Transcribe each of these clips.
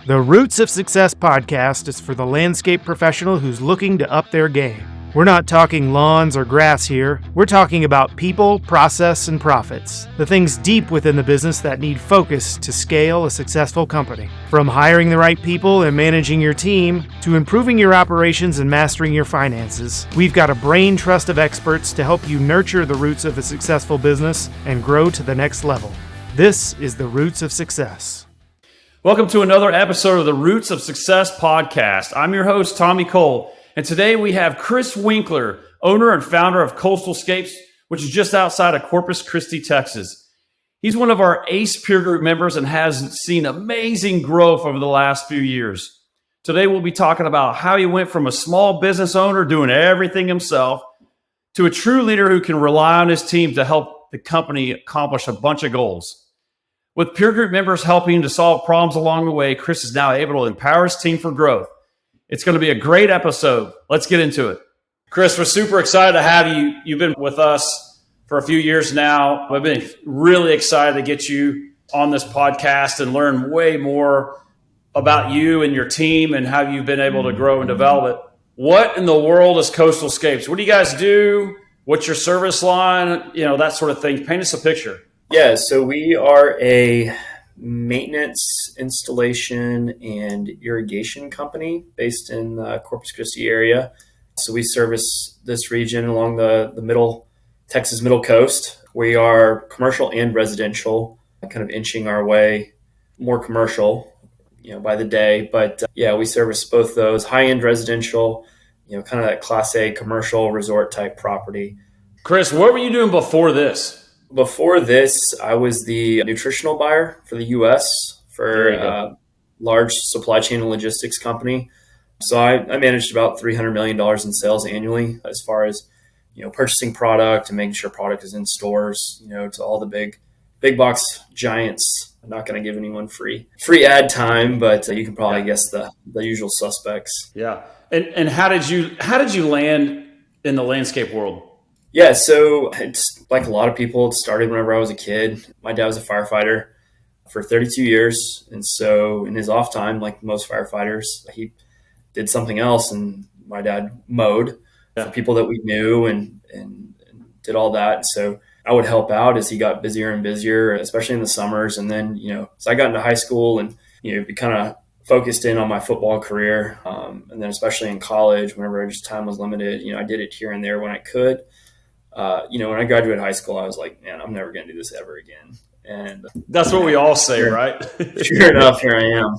The Roots of Success podcast is for the landscape professional who's looking to up their game. We're not talking lawns or grass here. We're talking about people, process, and profits. The things deep within the business that need focus to scale a successful company. From hiring the right people and managing your team, to improving your operations and mastering your finances, we've got a brain trust of experts to help you nurture the roots of a successful business and grow to the next level. This is the Roots of Success. Welcome to another episode of the Roots of Success podcast. I'm your host, Tommy Cole, and today we have Chris Winkler, owner and founder of Coastal Scapes, which is just outside of Corpus Christi, Texas. He's one of our ACE peer group members and has seen amazing growth over the last few years. Today we'll be talking about how he went from a small business owner doing everything himself to a true leader who can rely on his team to help the company accomplish a bunch of goals. With peer group members helping him to solve problems along the way, Chris is now able to empower his team for growth. It's going to be a great episode. Let's get into it. Chris, we're super excited to have you. You've been with us for a few years now. I've been really excited to get you on this podcast and learn way more about you and your team and how you've been able to grow and develop it. What in the world is Coastal Scapes? What do you guys do? What's your service line? That sort of thing. Paint us a picture. Yeah, so we are a maintenance, installation, and irrigation company based in the Corpus Christi area. So we service this region along the middle, Texas middle coast. We are commercial and residential, kind of inching our way more commercial, by the day. But we service both those high-end residential, kind of that Class A commercial resort type property. Chris, what were you doing before this? Before this, I was the nutritional buyer for the U.S. for a large supply chain and logistics company. So I managed about $300 million in sales annually as far as, purchasing product and making sure product is in stores, to all the big box giants. I'm not going to give anyone free ad time, but you can probably guess the usual suspects. Yeah. And how did you land in the landscape world? Yeah, so it's like a lot of people, it started whenever I was a kid. My dad was a firefighter for 32 years. And so in his off time, like most firefighters, he did something else. And my dad mowed for people that we knew and did all that. So I would help out as he got busier and busier, especially in the summers. And then, so I got into high school and, we kind of focused in on my football career. And then especially in college, whenever just time was limited, I did it here and there when I could. When I graduated high school, I was like, man, I'm never going to do this ever again. And that's what we all say, right? Sure enough, here I am.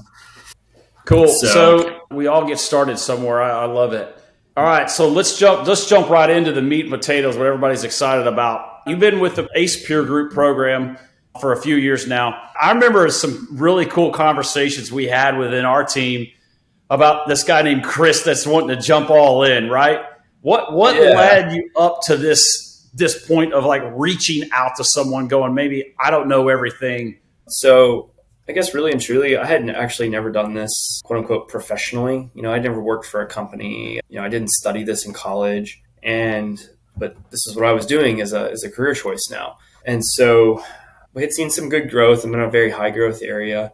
Cool. So we all get started somewhere. I love it. All right. So let's jump right into the meat and potatoes, what everybody's excited about. You've been with the ACE Peer Group program for a few years now. I remember some really cool conversations we had within our team about this guy named Chris that's wanting to jump all in, right? What led you up to this point of like reaching out to someone going, maybe I don't know everything? So I guess really and truly, I had actually never done this, quote unquote, professionally. I never worked for a company. I didn't study this in college, but this is what I was doing as a career choice now. And so we had seen some good growth. I'm in a very high growth area.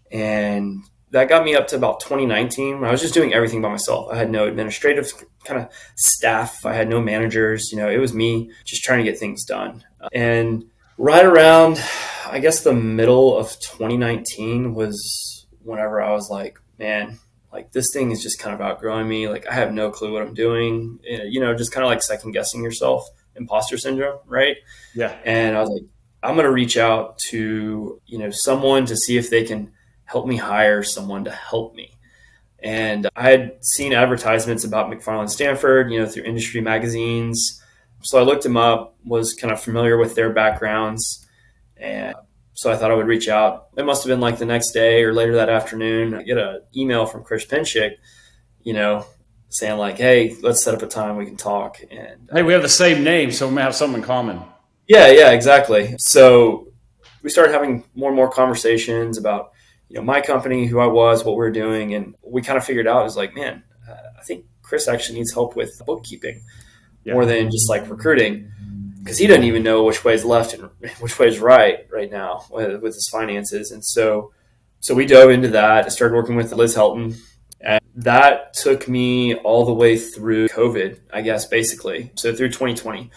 And that got me up to about 2019 when I was just doing everything by myself. I had no administrative kind of staff. I had no managers. It was me just trying to get things done. And right around, I guess, the middle of 2019 was whenever I was like, man, like this thing is just kind of outgrowing me. Like I have no clue what I'm doing. Just kind of like second guessing yourself, imposter syndrome, right? Yeah. And I was like, I'm going to reach out to, someone to see if they can help me hire someone to help me. And I had seen advertisements about McFarland Stanford, through industry magazines. So I looked them up, was kind of familiar with their backgrounds. And so I thought I would reach out. It must have been like the next day or later that afternoon. I get an email from Chris Pinchick, saying like, hey, let's set up a time we can talk. And hey, we have the same name, so we may have something in common. Yeah, exactly. So we started having more and more conversations about my company, who I was, what we were doing. And we kind of figured out, it was like, man, I think Chris actually needs help with bookkeeping more than just like recruiting, because he doesn't even know which way is left and which way is right now with his finances. And so So we dove into that. I started working with Liz Helton. And that took me all the way through COVID, I guess, basically. So through 2020.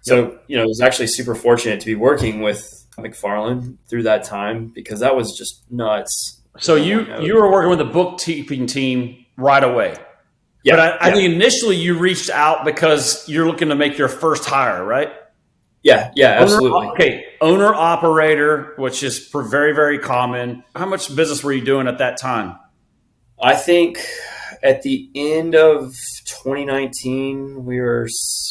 So, it was actually super fortunate to be working with McFarland through that time because that was just nuts. So you were working with the bookkeeping team right away. Yeah. But I think initially you reached out because you're looking to make your first hire, right? Yeah, absolutely. Owner operator, which is very, very common. How much business were you doing at that time? I think at the end of 2019, we did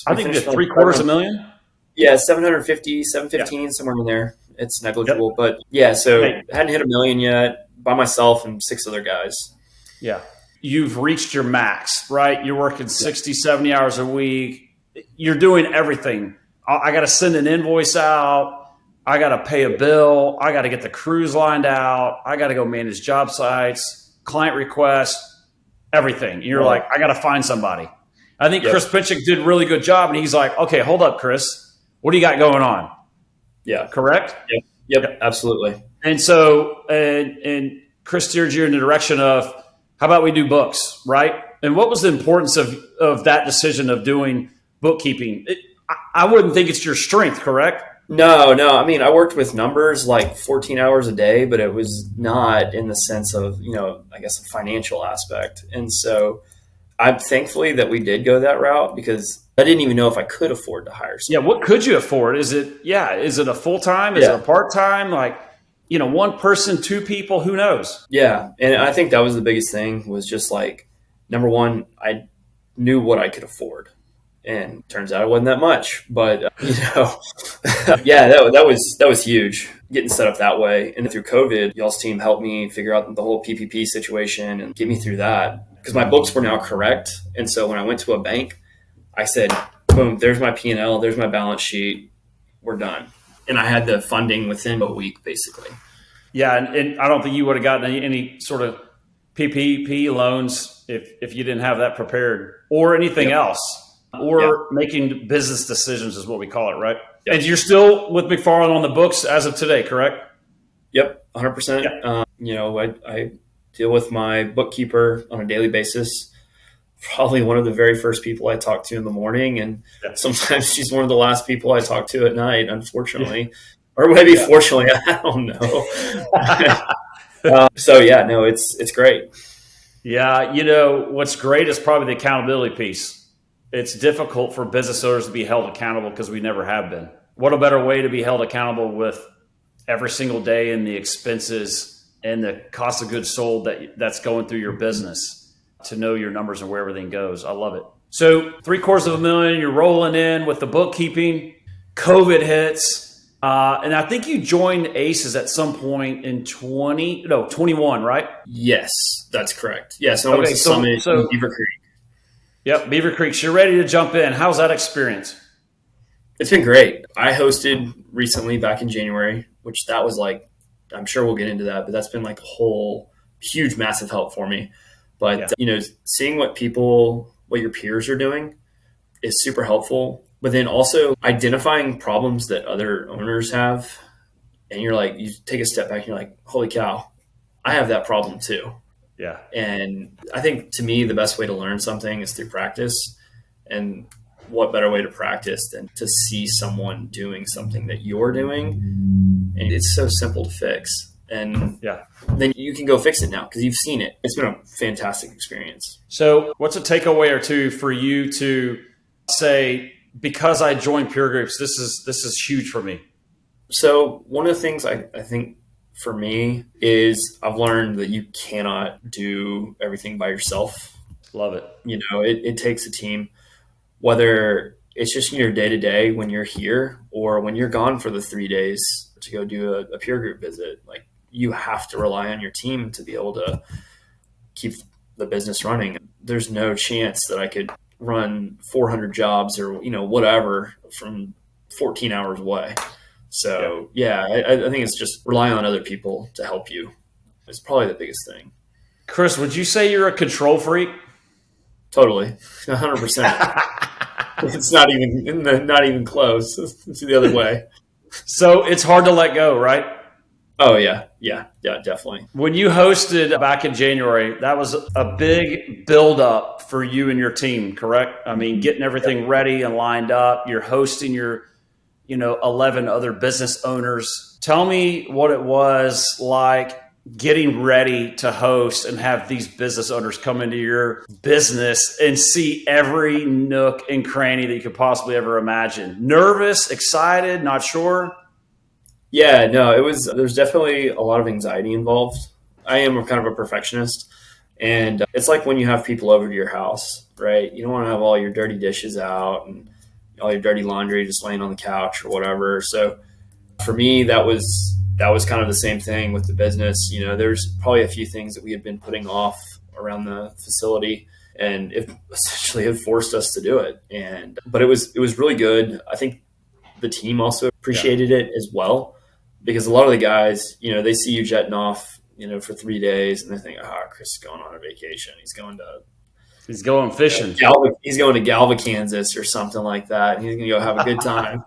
$750,000. Yeah, 750, 715, somewhere in there. It's negligible, but so hadn't hit $1 million yet by myself and 6 other guys. Yeah. You've reached your max, right? You're working 60, 70 hours a week. You're doing everything. I got to send an invoice out. I got to pay a bill. I got to get the crews lined out. I got to go manage job sites, client requests, everything. You're like, I got to find somebody. I think Chris Pinchick did a really good job. And he's like, okay, hold up, Chris. What do you got going on? Yeah. Correct? Yep. Absolutely. And so, and Chris steered you in the direction of, how about we do books, right? And what was the importance of that decision of doing bookkeeping? I wouldn't think it's your strength, correct? No. I mean, I worked with numbers like 14 hours a day, but it was not in the sense of, I guess a financial aspect. And so I'm thankfully that we did go that route because I didn't even know if I could afford to hire someone. Yeah. What could you afford? Is it a full-time? Is it a part-time? Like, one person, 2 people, who knows? Yeah. And I think that was the biggest thing was just like, number one, I knew what I could afford. And turns out it wasn't that much, but that was huge getting set up that way. And through COVID, y'all's team helped me figure out the whole PPP situation and get me through that because my books were now correct. And so when I went to a bank, I said, boom, there's my P&L, there's my balance sheet, we're done. And I had the funding within a week, basically. Yeah, and I don't think you would have gotten any sort of PPP loans if you didn't have that prepared or anything else. Or making business decisions is what we call it, right? Yep. And you're still with McFarland on the books as of today, correct? Yep, 100%. Yep. I deal with my bookkeeper on a daily basis. Probably one of the very first people I talk to in the morning. And sometimes she's one of the last people I talk to at night, unfortunately. Or maybe fortunately, I don't know. It's great. Yeah, what's great is probably the accountability piece. It's difficult for business owners to be held accountable because we never have been. What a better way to be held accountable with every single day and the expenses and the cost of goods sold that's going through your business to know your numbers and where everything goes. I love it. So $750,000, you're rolling in with the bookkeeping. COVID hits. And I think you joined ACES at some point in 21, right? Yes, that's correct. Yes, I went to Summit in Beaver Creek. Yep, Beaver Creek. So you're ready to jump in. How's that experience? It's been great. I hosted recently back in January, which that was like, I'm sure we'll get into that, but that's been like a whole huge, massive help for me. But, seeing what your peers are doing is super helpful. But then also identifying problems that other owners have. And you're like, you take a step back and you're like, holy cow, I have that problem too. Yeah. And I think to me, the best way to learn something is through practice. And what better way to practice than to see someone doing something that you're doing? And it's so simple to fix. And then you can go fix it now because you've seen it. It's been a fantastic experience. So what's a takeaway or two for you to say, because I joined peer groups, this is huge for me? So one of the things I think for me is I've learned that you cannot do everything by yourself. Love it. It takes a team, whether it's just in your day to day when you're here or when you're gone for the 3 days to go do a peer group visit. Like you have to rely on your team to be able to keep the business running. There's no chance that I could run 400 jobs or, whatever from 14 hours away. So, I think it's just relying on other people to help you. It's probably the biggest thing. Chris, would you say you're a control freak? Totally. 100%. It's not even close. It's the other way. So it's hard to let go, right? Oh yeah, definitely. When you hosted back in January, that was a big buildup for you and your team, correct? I mean, getting everything ready and lined up. You're hosting your, 11 other business owners. Tell me what it was like getting ready to host and have these business owners come into your business and see every nook and cranny that you could possibly ever imagine. Nervous, excited, not sure? Yeah, no, there's definitely a lot of anxiety involved. I am kind of a perfectionist, and it's like when you have people over to your house, right? You don't want to have all your dirty dishes out and all your dirty laundry just laying on the couch or whatever. So for me, that was kind of the same thing with the business. There's probably a few things that we had been putting off around the facility, and it essentially had forced us to do it. But it was really good. I think the team also appreciated it as well, because a lot of the guys, they see you jetting off, for 3 days, and they think, Chris is going on a vacation. He's going fishing. He's going to Galva, Kansas or something like that. And he's going to go have a good time.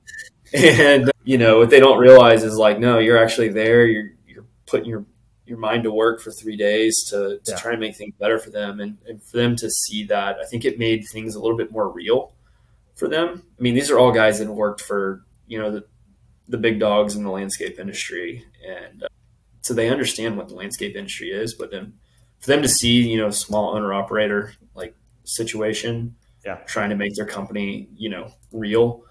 And, what they don't realize is like, no, you're actually there. You're putting your mind to work for 3 days to try and make things better for them. And for them to see that, I think it made things a little bit more real for them. I mean, these are all guys that have worked for, the big dogs in the landscape industry. And so they understand what the landscape industry is, but then for them to see, a small owner operator like situation, trying to make their company, real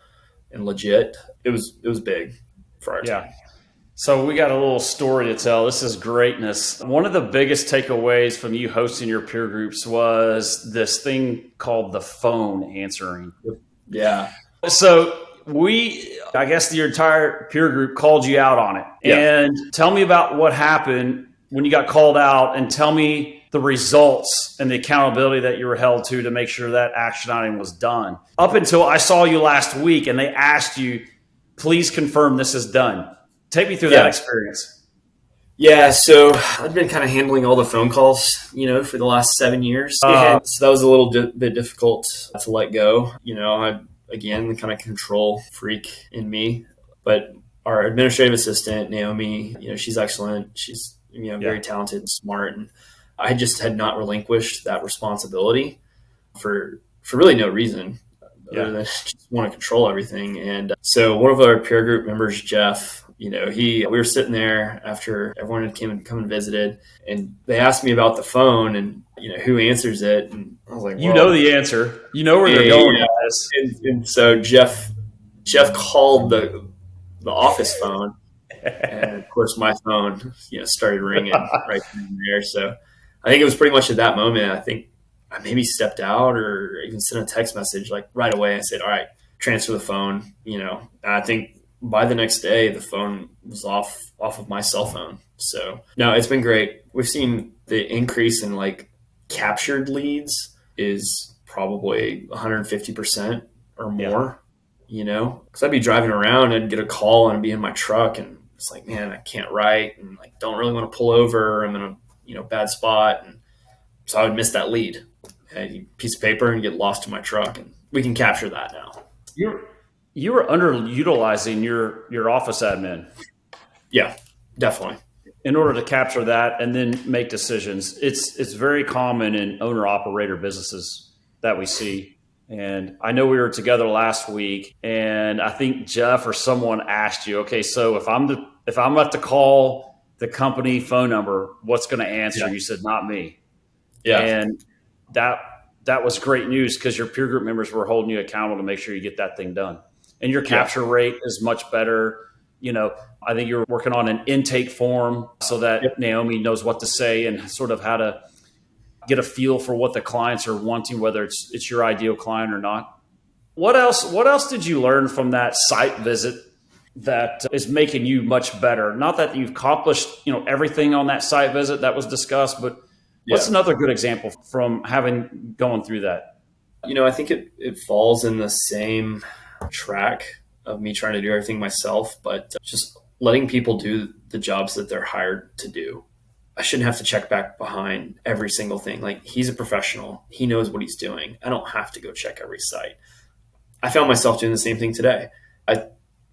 and legit, it was big for our team. So we got a little story to tell. This is greatness. One of the biggest takeaways from you hosting your peer groups was this thing called the phone answering. Yeah. So I guess your entire peer group called you out on it. Yeah. And tell me about what happened when you got called out, and tell me the results and the accountability that you were held to make sure that action item was done. Up until I saw you last week and they asked you, please confirm this is done. Take me through that experience. Yeah, so I've been kind of handling all the phone calls, for the last 7 years. So that was a little bit difficult to let go. Again, the kind of control freak in me. But our administrative assistant, Naomi, she's excellent. She's, very talented and smart. And I just had not relinquished that responsibility for really no reason other than just want to control everything. And so one of our peer group members, Jeff, we were sitting there after everyone had come and visited, and they asked me about the phone and, who answers it. And I was like, you know the answer. You know where they're going with this. And so Jeff called the office phone, and of course my phone, started ringing right there. So I think it was pretty much at that moment, I think I maybe stepped out or even sent a text message like right away. I said, all right, transfer the phone, and I think by the next day, the phone was off of my cell phone. So no, it's been great. We've seen the increase in like captured leads is probably 150% or more, because I'd be driving around and get a call and I'd be in my truck and it's like, man, I can't write and like, don't really want to pull over. I'm in a, bad spot. And so I would miss that lead, a piece of paper, and get lost in my truck. And we can capture that now. You were underutilizing your office admin. Yeah, definitely. In order to capture that and then make decisions. It's very common in owner operator businesses that we see. And I know we were together last week, and I think Jeff or someone asked you, okay, so if I'm about to call the company phone number, what's going to answer? You said, not me. Yeah. And that was great news, because your peer group members were holding you accountable to make sure you get that thing done. And your capture rate is much better. I think you're working on an intake form so that Naomi knows what to say and sort of how to get a feel for what the clients are wanting, whether it's your ideal client or not. What else did you learn from that site visit that is making you much better? Not that you've accomplished, everything on that site visit that was discussed, but what's another good example from going through that? I think it falls in the same track of me trying to do everything myself, but just letting people do the jobs that they're hired to do. I shouldn't have to check back behind every single thing. Like, he's a professional. He knows what he's doing. I don't have to go check every site. I found myself doing the same thing today. I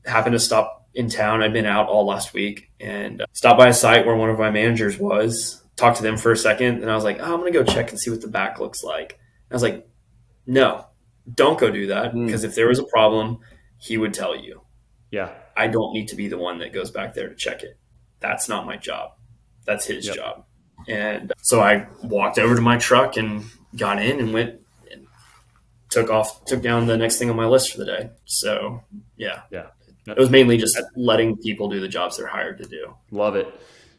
happened to stop in town. I'd been out all last week and stopped by a site where one of my managers was, talked to them for a second. And I was like, oh, I'm going to go check and see what the back looks like. And I was like, no, don't go do that. Because if there was a problem, he would tell you. Yeah. I don't need to be the one that goes back there to check it. That's not my job. That's his job. And so I walked over to my truck and got in and went and took down the next thing on my list for the day. So yeah. It was mainly just letting people do the jobs they're hired to do. Love it.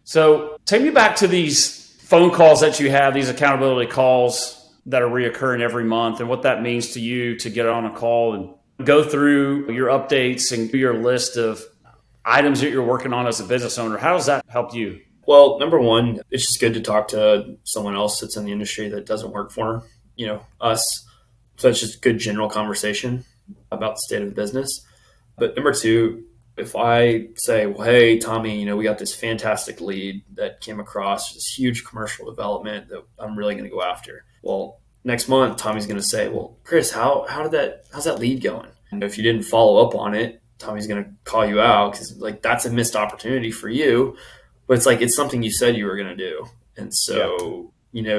So take me back to these phone calls that you have, these accountability calls that are reoccurring every month, and what that means to you to get on a call and go through your updates and your list of items that you're working on as a business owner. How does that help you? Well, number one, it's just good to talk to someone else that's in the industry that doesn't work for, us. So it's just good general conversation about the state of the business. But number two, if I say, well, hey, Tommy, we got this fantastic lead that came across, this huge commercial development that I'm really going to go after. Well, next month, Tommy's going to say, well, Chris, how's that lead going? And if you didn't follow up on it, Tommy's going to call you out because that's a missed opportunity for you. But it's something you said you were going to do. And so,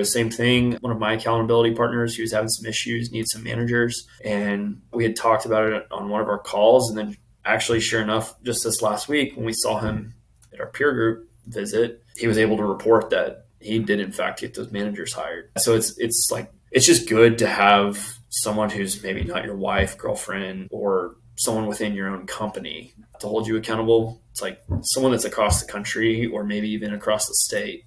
same thing. One of my accountability partners, he was having some issues, needs some managers. And we had talked about it on one of our calls. And then actually, sure enough, just this last week, when we saw him at our peer group visit, he was able to report that he did, in fact, get those managers hired. So it's just good to have someone who's maybe not your wife, girlfriend, or someone within your own company to hold you accountable. It's like someone that's across the country or maybe even across the state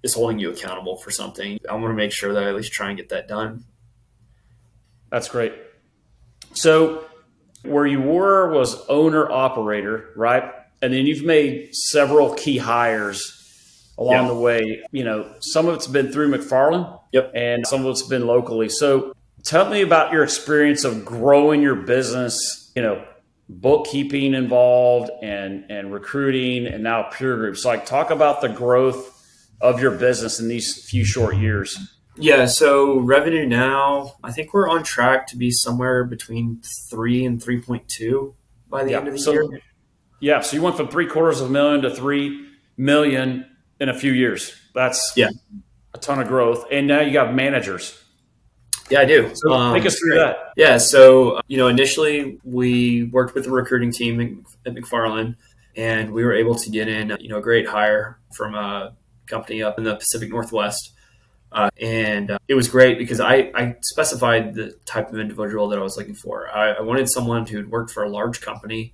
is holding you accountable for something. I want to make sure that I at least try and get that done. That's great. So where you were was owner operator, right? And then you've made several key hires along the way. Some of it's been through McFarland. Yep. And some of it's been locally. So tell me about your experience of growing your business, bookkeeping involved and recruiting and now peer groups. Talk about the growth of your business in these few short years. Yeah. So revenue now, I think we're on track to be somewhere between 3 and 3.2 by the end of the year. Yeah. So you went from $750,000 to $3 million in a few years. That's a ton of growth. And now you got managers. Yeah, I do. So take us through that. Yeah. So, initially we worked with the recruiting team at McFarland, and we were able to get in, a great hire from a company up in the Pacific Northwest. And it was great because I specified the type of individual that I was looking for. I wanted someone who had worked for a large company,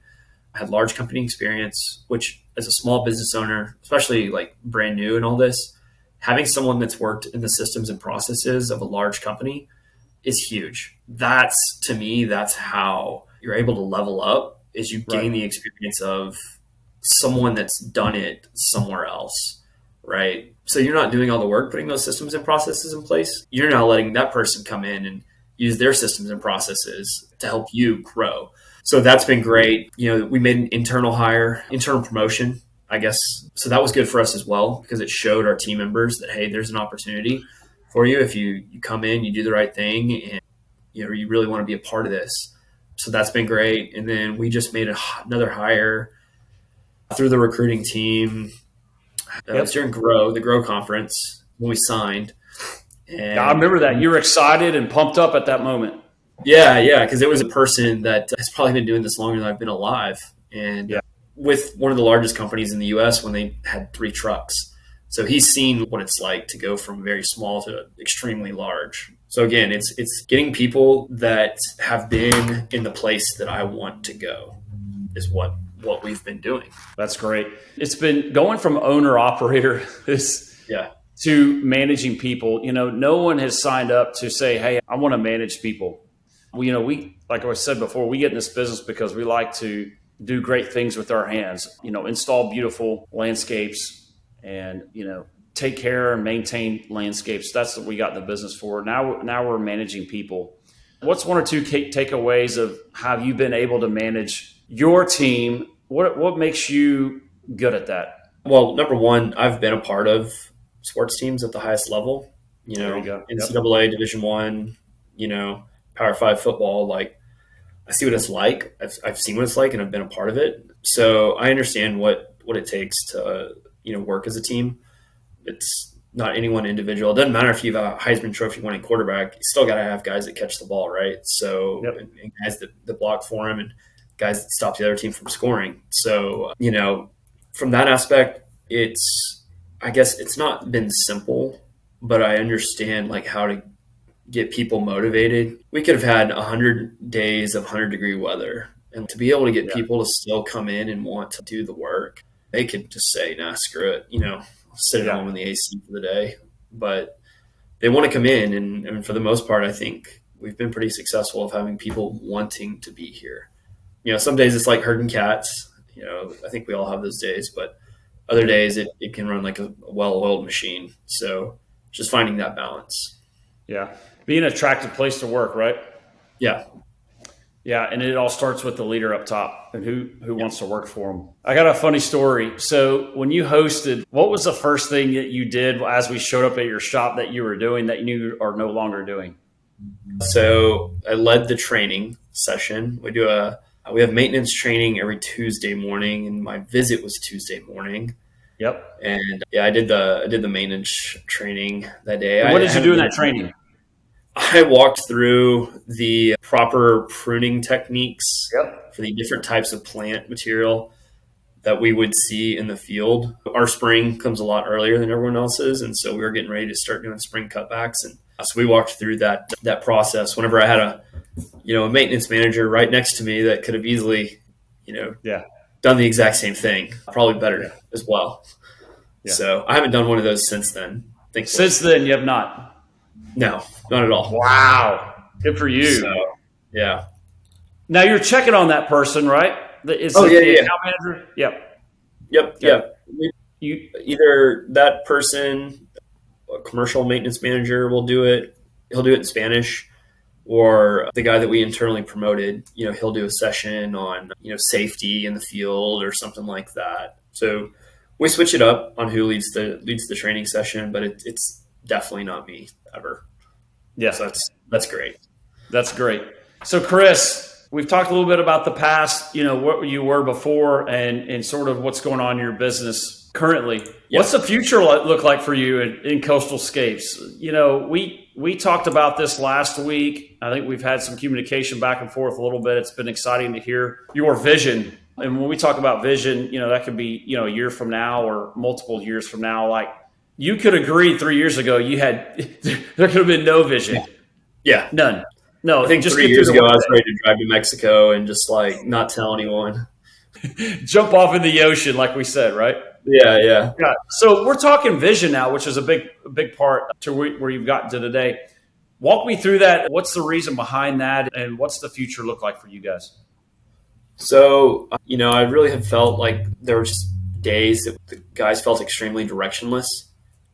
had large company experience, which as a small business owner, especially brand new and all this, having someone that's worked in the systems and processes of a large company is huge. To me, that's how you're able to level up, is you gain the experience of someone that's done it somewhere else, right? So you're not doing all the work, putting those systems and processes in place. You're now letting that person come in and use their systems and processes to help you grow. So that's been great. We made an internal promotion, I guess. So that was good for us as well, because it showed our team members that, hey, there's an opportunity for you if you come in, you do the right thing, and you really want to be a part of this. So that's been great. And then we just made another hire through the recruiting team. It was during the Grow conference when we signed. And I remember that. You were excited and pumped up at that moment. Yeah, because it was a person that has probably been doing this longer than I've been alive. And with one of the largest companies in the U.S. when they had 3 trucks. So he's seen what it's like to go from very small to extremely large. So again, it's getting people that have been in the place that I want to go is what we've been doing. That's great. It's been going from owner operator to managing people. No one has signed up to say, hey, I want to manage people. We, like I said before, we get in this business because we like to do great things with our hands, install beautiful landscapes and, take care and maintain landscapes. That's what we got in the business for. Now we're managing people. What's one or two takeaways of how you've been able to manage your team? What makes you good at that? Well, number one, I've been a part of sports teams at the highest level, There you go. NCAA Division I, Power 5 football. I see what it's like. I've seen what it's like, and I've been a part of it. So I understand what it takes to work as a team. It's not any one individual. It doesn't matter if you have a Heisman Trophy winning quarterback. You still got to have guys that catch the ball, right? So and guys that block for him and guys that stop the other team from scoring. So from that aspect, I guess it's not been simple, but I understand like how to get people motivated. We could have had 100 days of 100-degree weather, and to be able to get people to still come in and want to do the work, they could just say, nah, screw it, sit at home in the AC for the day. But they want to come in, and for the most part, I think we've been pretty successful of having people wanting to be here. Some days it's like herding cats. I think we all have those days, but other days it can run like a well-oiled machine. So just finding that balance. Yeah. Being an attractive place to work, right? Yeah. Yeah, and it all starts with the leader up top and who wants to work for them. I got a funny story. So when you hosted, what was the first thing that you did as we showed up at your shop that you were doing that you knew are no longer doing? So I led the training session. We have maintenance training every Tuesday morning, and my visit was Tuesday morning. Yep. And I did the maintenance training that day. And what did you do in that training? I walked through the proper pruning techniques for the different types of plant material that we would see in the field. Our spring comes a lot earlier than everyone else's, and so we were getting ready to start doing spring cutbacks. And so we walked through that process. Whenever I had a maintenance manager right next to me that could have easily, done the exact same thing, probably better as well. Yeah. So I haven't done one of those since then. Since then, you have not? No, not at all. Wow. Good for you. So, yeah. Now you're checking on that person, right? Is the account manager? Yep. Either that person, a commercial maintenance manager, will do it. He'll do it in Spanish, or the guy that we internally promoted, he'll do a session on, safety in the field or something like that. So we switch it up on who leads the training session, but it's definitely not me ever. Yeah. So that's great. That's great. So Chris, we've talked a little bit about the past, what you were before and sort of what's going on in your business currently. Yep. What's the future look like for you in Coastal Scapes? We talked about this last week. I think we've had some communication back and forth a little bit. It's been exciting to hear your vision. And when we talk about vision, that could be, a year from now or multiple years from now. Like, you could agree 3 years ago, there could have been no vision. Yeah. None. No, I think just 3 years ago, I was ready to drive to Mexico and just not tell anyone. Jump off in the ocean, like we said, right? Yeah. So we're talking vision now, which is a big part to where you've gotten to today. Walk me through that. What's the reason behind that, and what's the future look like for you guys? So, I really have felt like there were just days that the guys felt extremely directionless.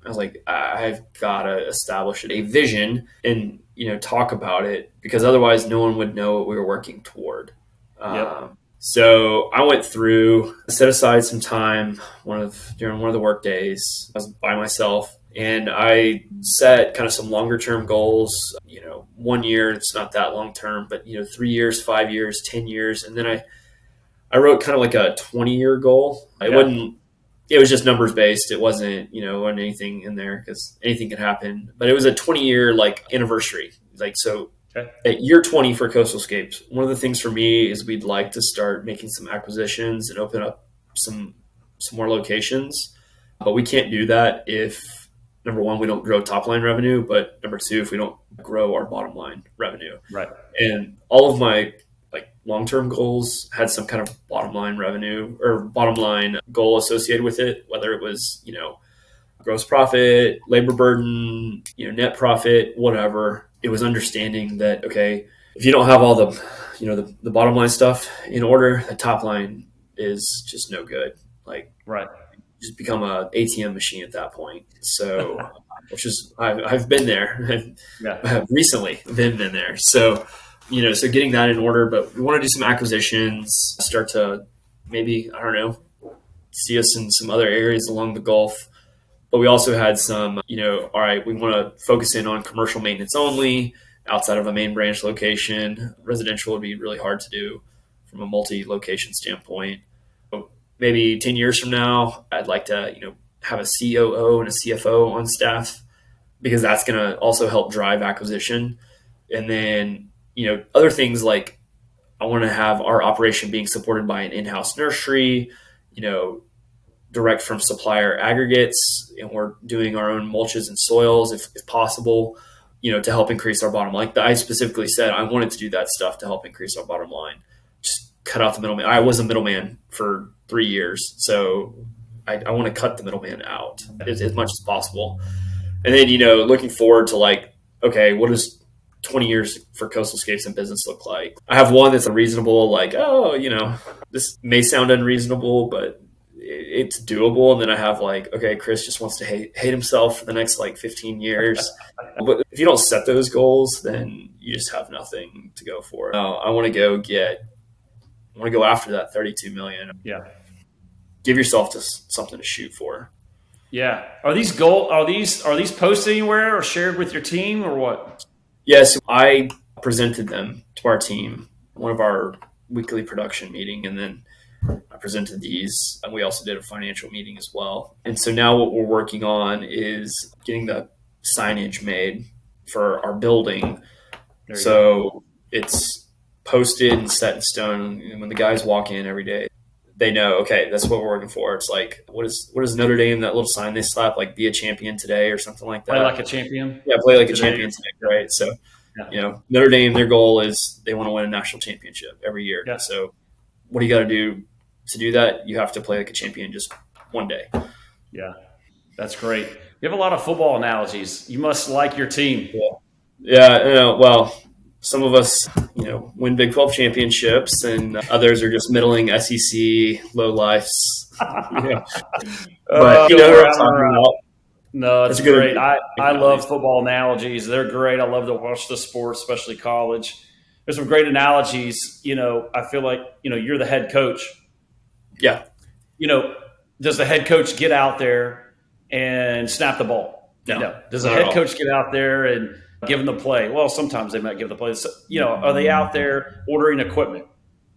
I was like, I've got to establish a vision and, talk about it, because otherwise no one would know what we were working toward. So I went through, set aside some time during one of the work days. I was by myself, and I set kind of some longer term goals. 1 year, it's not that long term, but 3 years, 5 years, 10 years. And then I wrote kind of like a 20-year goal. It was just numbers based. It wasn't, wasn't anything in there because anything could happen, but it was a 20-year anniversary. At year 20 for Coastal Scapes, one of the things for me is we'd like to start making some acquisitions and open up some more locations. But we can't do that if, number one, we don't grow top line revenue, but number two, if we don't grow our bottom line revenue. Right. And all of my long-term goals had some kind of bottom line revenue or bottom line goal associated with it, whether it was, gross profit, labor burden, net profit, whatever. It was understanding that, okay, if you don't have all the, the bottom line stuff in order, the top line is just no good. Right. Just become a ATM machine at that point. So, which is, I've been there. I've recently been there. So, so getting that in order, but we want to do some acquisitions, start to maybe, see us in some other areas along the Gulf. But we also had some, all right, we want to focus in on commercial maintenance only, outside of a main branch location. Residential would be really hard to do from a multi-location standpoint. Maybe 10 years from now, I'd like to, have a COO and a CFO on staff, because that's going to also help drive acquisition. And then, other things like I want to have our operation being supported by an in-house nursery, direct from supplier aggregates, and we're doing our own mulches and soils if possible, to help increase our bottom line. Like I specifically said, I wanted to do that stuff to help increase our bottom line. Just cut out the middleman. I was a middleman for 3 years, so I want to cut the middleman out as much as possible. And then, looking forward to okay, what does 20 years for Coastal Scapes and business look like? I have one that's unreasonable, this may sound unreasonable, but it's doable. And then I have okay, Chris just wants to hate himself for the next 15 years. But if you don't set those goals, then you just have nothing to go for. I want to go after that 32 million. Yeah. Give yourself something to shoot for. Yeah. Are these posted anywhere or shared with your team or what? Yes, I presented them to our team, one of our weekly production meeting, and then I presented these, and we also did a financial meeting as well. And so now what we're working on is getting the signage made for our building. So it's posted and set in stone. And when the guys walk in every day, they know, okay, that's what we're working for. It's what is Notre Dame, that little sign they slap, be a champion today or something like that. Play like a champion. Yeah, play like a champion today, right? So, Notre Dame, their goal is they want to win a national championship every year. Yeah. So what do you got to do to do that? You have to play like a champion just one day. Yeah, that's great. You have a lot of football analogies. You must like your team. Yeah. Well, some of us, win Big 12 championships, and others are just middling SEC low lifes. But what I'm talking about. No, it's great. I love football analogies. They're great. I love to watch the sport, especially college. There's some great analogies. I feel like, you're the head coach. Yeah. Does the head coach get out there and snap the ball? No. Does the head coach get out there and give them the play? Well, sometimes they might give the play. So, are they out there ordering equipment?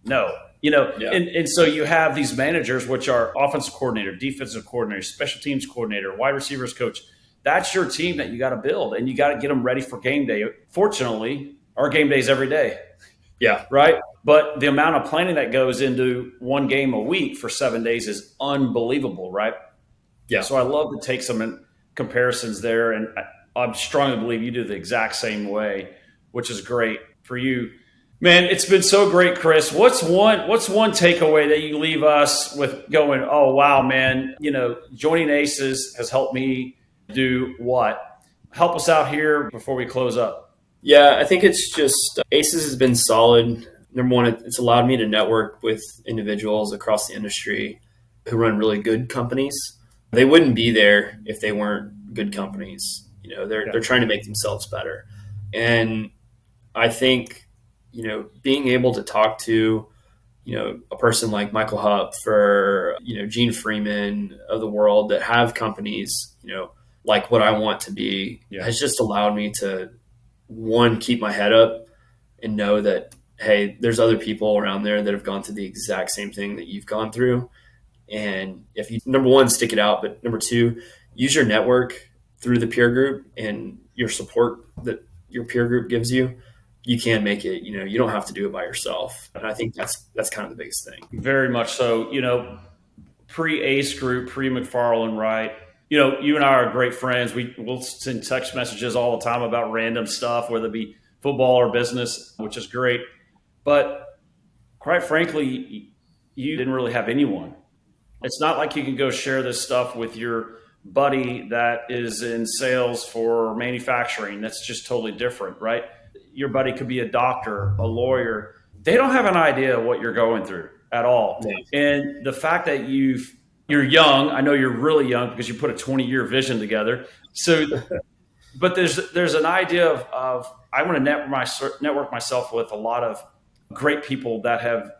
No. And so you have these managers, which are offensive coordinator, defensive coordinator, special teams coordinator, wide receivers coach. That's your team that you got to build, and you got to get them ready for game day. Fortunately, our game day is every day. Yeah. Right. But the amount of planning that goes into one game a week for 7 days is unbelievable. Right. Yeah. So I love to take some comparisons there. And I strongly believe you do the exact same way, which is great for you. Man, it's been so great, Chris. What's one takeaway that you leave us with going, oh, wow, man, joining ACES has helped me do what? Help us out here before we close up. Yeah, I think it's just ACES has been solid. Number one, it's allowed me to network with individuals across the industry who run really good companies. They wouldn't be there if they weren't good companies. They're trying to make themselves better. And I think, being able to talk to, a person like Michael Hupp or, Gene Freeman of the world that have companies, like what I want to be, has just allowed me to, one, keep my head up and know that, hey, there's other people around there that have gone through the exact same thing that you've gone through. And if you, number one, stick it out, but number two, use your network through the peer group and your support that your peer group gives you. You can make it, you don't have to do it by yourself. And I think that's kind of the biggest thing. Very much so. Pre-ACE group, pre-McFarland, right? You and I are great friends. We'll send text messages all the time about random stuff, whether it be football or business, which is great. But quite frankly, you didn't really have anyone. It's not like you can go share this stuff with your buddy that is in sales for manufacturing. That's just totally different, right? Your buddy could be a doctor, a lawyer. They don't have an idea what you're going through at all. Yeah. And the fact that you're young, I know you're really young because you put a 20-year vision together. So, but there's an idea of I want to network myself with a lot of great people that have,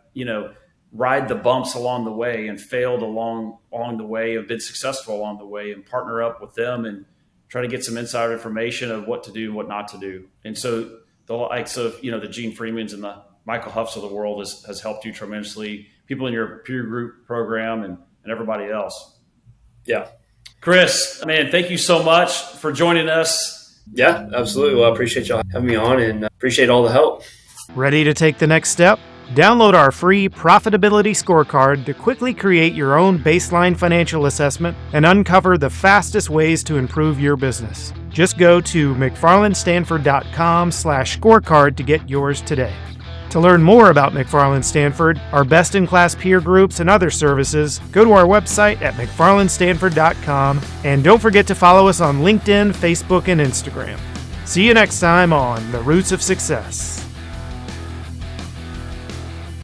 ride the bumps along the way and failed along the way, have been successful along the way, and partner up with them and try to get some insider information of what to do and what not to do. And so the likes of, the Gene Freemans and the Michael Huffs of the world has helped you tremendously. People in your peer group program and everybody else. Yeah. Chris, man, thank you so much for joining us. Yeah, absolutely. Well, I appreciate y'all having me on and appreciate all the help. Ready to take the next step? Download our free profitability scorecard to quickly create your own baseline financial assessment and uncover the fastest ways to improve your business. Just go to mcfarlandstanford.com/scorecard to get yours today. To learn more about McFarland Stanford, our best-in-class peer groups, and other services, go to our website at mcfarlandstanford.com, and don't forget to follow us on LinkedIn, Facebook, and Instagram. See you next time on The Roots of Success.